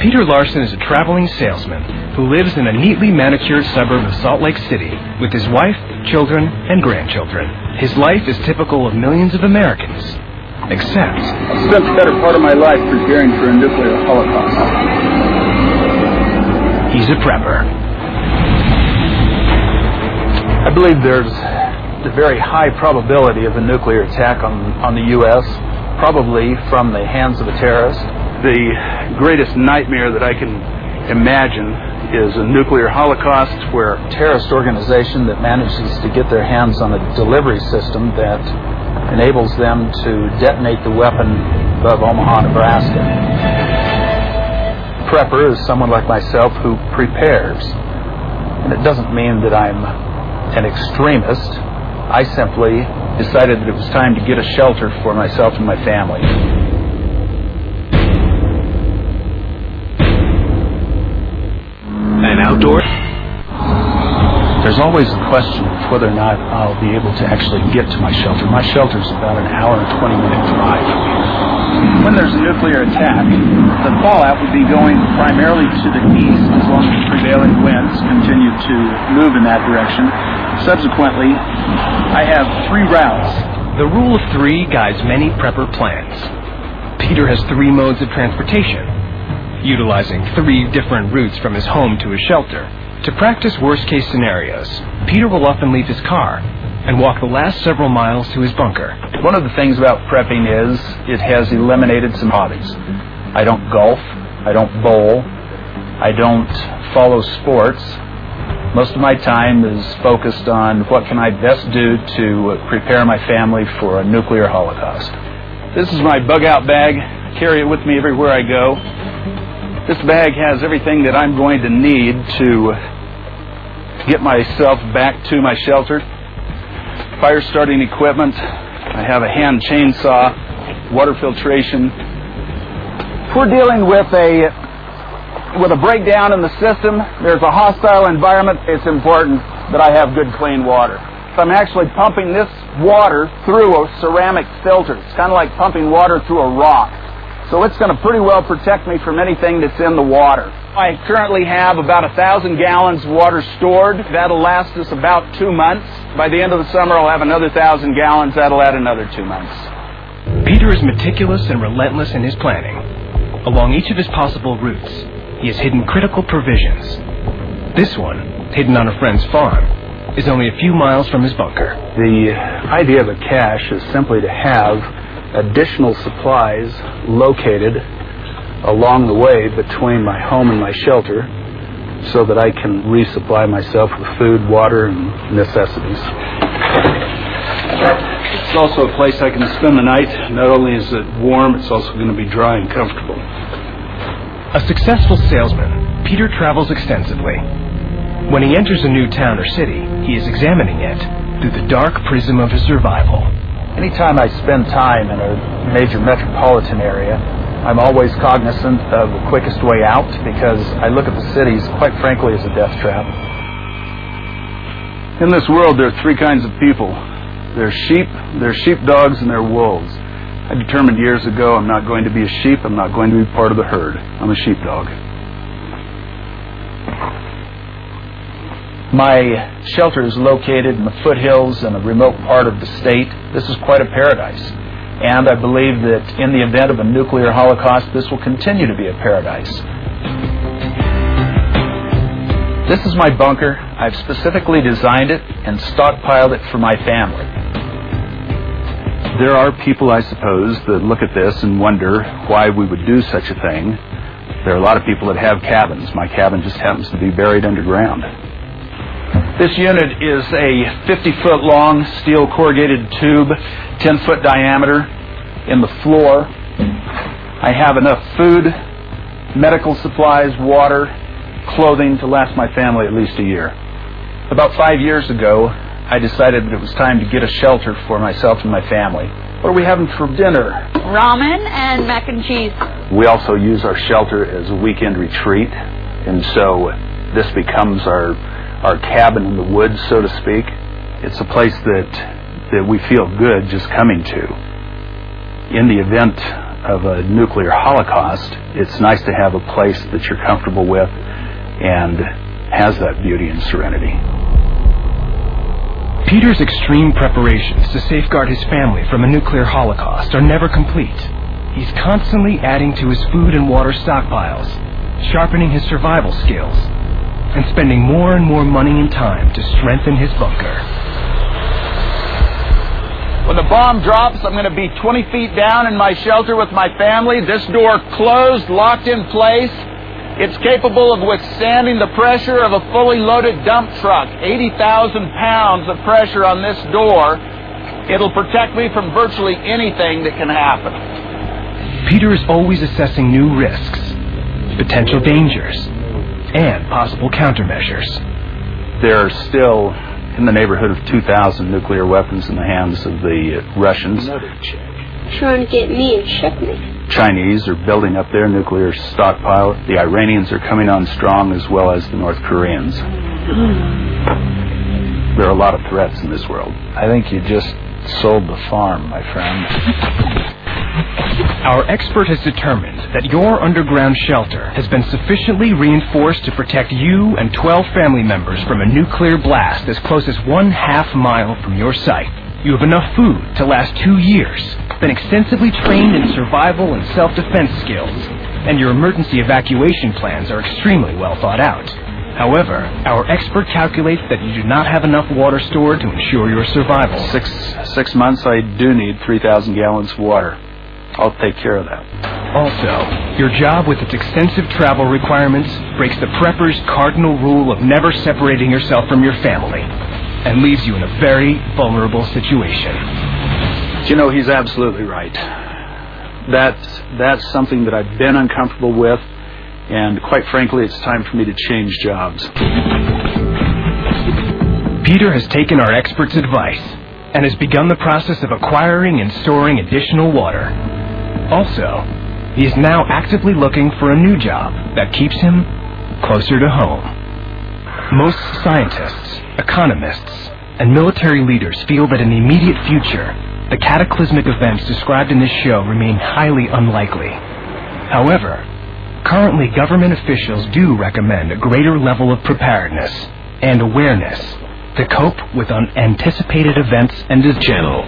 Peter Larson is a traveling salesman who lives in a neatly manicured suburb of Salt Lake City with his wife, children, and grandchildren. His life is typical of millions of Americans, except I spent the better part of my life preparing for a nuclear holocaust. He's a prepper. I believe there's a very high probability of a nuclear attack on the U.S., probably from the hands of a terrorist. The greatest nightmare that I can imagine is a nuclear holocaust where A terrorist organization that manages to get their hands on a delivery system that enables them to detonate the weapon above Omaha, Nebraska. Prepper is someone like myself who prepares. And it doesn't mean that I'm an extremist. I simply decided that it was time to get a shelter for myself and my family. And outdoors? There's always a question of whether or not I'll be able to actually get to my shelter. My shelter's about an hour and 20-minute drive from here. when there's a nuclear attack, the fallout would be going primarily to the east as long as prevailing winds continue to move in that direction. Subsequently, I have 3 routes. The rule of 3 guides many prepper plans. Peter has 3 modes of transportation, utilizing 3 different routes from his home to his shelter. To practice worst-case scenarios, Peter will often leave his car and walk the last several miles to his bunker. One of the things about prepping is it has eliminated some hobbies. I don't golf, I don't bowl, I don't follow sports. Most of my time is focused on what can I best do to prepare my family for a nuclear holocaust. This is my bug-out bag. I carry it with me everywhere I go. This bag has everything that I'm going to need to get myself back to my shelter. Fire starting equipment. I have a hand chainsaw, water filtration. If we're dealing with a breakdown in the system, there's a hostile environment, it's important that I have good clean water. So I'm actually pumping this water through a ceramic filter. It's kind of like pumping water through a rock. So it's going to pretty well protect me from anything that's in the water. I currently have about 1,000 gallons of water stored. That'll last us about 2 months. By the end of the summer, I'll have another 1,000 gallons. That'll add another 2 months. Peter is meticulous and relentless in his planning. Along each of his possible routes, he has hidden critical provisions. This one, hidden on a friend's farm, is only a few miles from his bunker. The idea of a cache is simply to have additional supplies located along the way between my home and my shelter so that I can resupply myself with food, water, and necessities. It's also a place I can spend the night. Not only is it warm, it's also going to be dry and comfortable. A successful salesman, Peter travels extensively. When he enters a new town or city, he is examining it through the dark prism of his survival. Anytime I spend time in a major metropolitan area, I'm always cognizant of the quickest way out because I look at the cities, quite frankly, as a death trap. In this world, there are 3 kinds of people. There's sheep, there's sheepdogs, and there are wolves. I determined years ago I'm not going to be a sheep, I'm not going to be part of the herd. I'm a sheepdog. My shelter is located in the foothills in a remote part of the state. This is quite a paradise. And I believe that in the event of a nuclear holocaust, this will continue to be a paradise. This is my bunker. I've specifically designed it and stockpiled it for my family. There are people, I suppose, that look at this and wonder why we would do such a thing. There are a lot of people that have cabins. My cabin just happens to be buried underground. This unit is a 50-foot long steel corrugated tube, 10-foot diameter in the floor. I have enough food, medical supplies, water, clothing to last my family at least a year. About 5 years ago, I decided that it was time to get a shelter for myself and my family. What are we having for dinner? Ramen and mac and cheese. We also use our shelter as a weekend retreat, and so this becomes our cabin in the woods, so to speak. It's a place that we feel good just coming to. In the event of a nuclear holocaust, it's nice to have a place that you're comfortable with and has that beauty and serenity. Peter's extreme preparations to safeguard his family from a nuclear holocaust are never complete. He's constantly adding to his food and water stockpiles, sharpening his survival skills, and spending more and more money and time to strengthen his bunker. When the bomb drops, I'm going to be 20 feet down in my shelter with my family. This door closed, locked in place. It's capable of withstanding the pressure of a fully loaded dump truck. 80,000 pounds of pressure on this door. It'll protect me from virtually anything that can happen. Peter is always assessing new risks, potential dangers, and possible countermeasures. There are still in the neighborhood of 2,000 nuclear weapons in the hands of the Russians. Trying to get me and shook me. Chinese are building up their nuclear stockpile. The Iranians are coming on strong, as well as the North Koreans. There are a lot of threats in this world. I think you just sold the farm, my friend. Our expert has determined that your underground shelter has been sufficiently reinforced to protect you and 12 family members from a nuclear blast as close as 1/2 mile from your site. You have enough food to last 2 years, been extensively trained in survival and self-defense skills, and your emergency evacuation plans are extremely well thought out. However, our expert calculates that you do not have enough water stored to ensure your survival. Six months, I do need 3,000 gallons of water. I'll take care of that. Also, your job with its extensive travel requirements breaks the prepper's cardinal rule of never separating yourself from your family, and leaves you in a very vulnerable situation. You know, he's absolutely right. That's something that I've been uncomfortable with, and quite frankly, it's time for me to change jobs. Peter has taken our expert's advice and has begun the process of acquiring and storing additional water. Also, he is now actively looking for a new job that keeps him closer to home. Most scientists, economists, and military leaders feel that in the immediate future, the cataclysmic events described in this show remain highly unlikely. However, currently government officials do recommend a greater level of preparedness and awareness to cope with unanticipated events and this channel.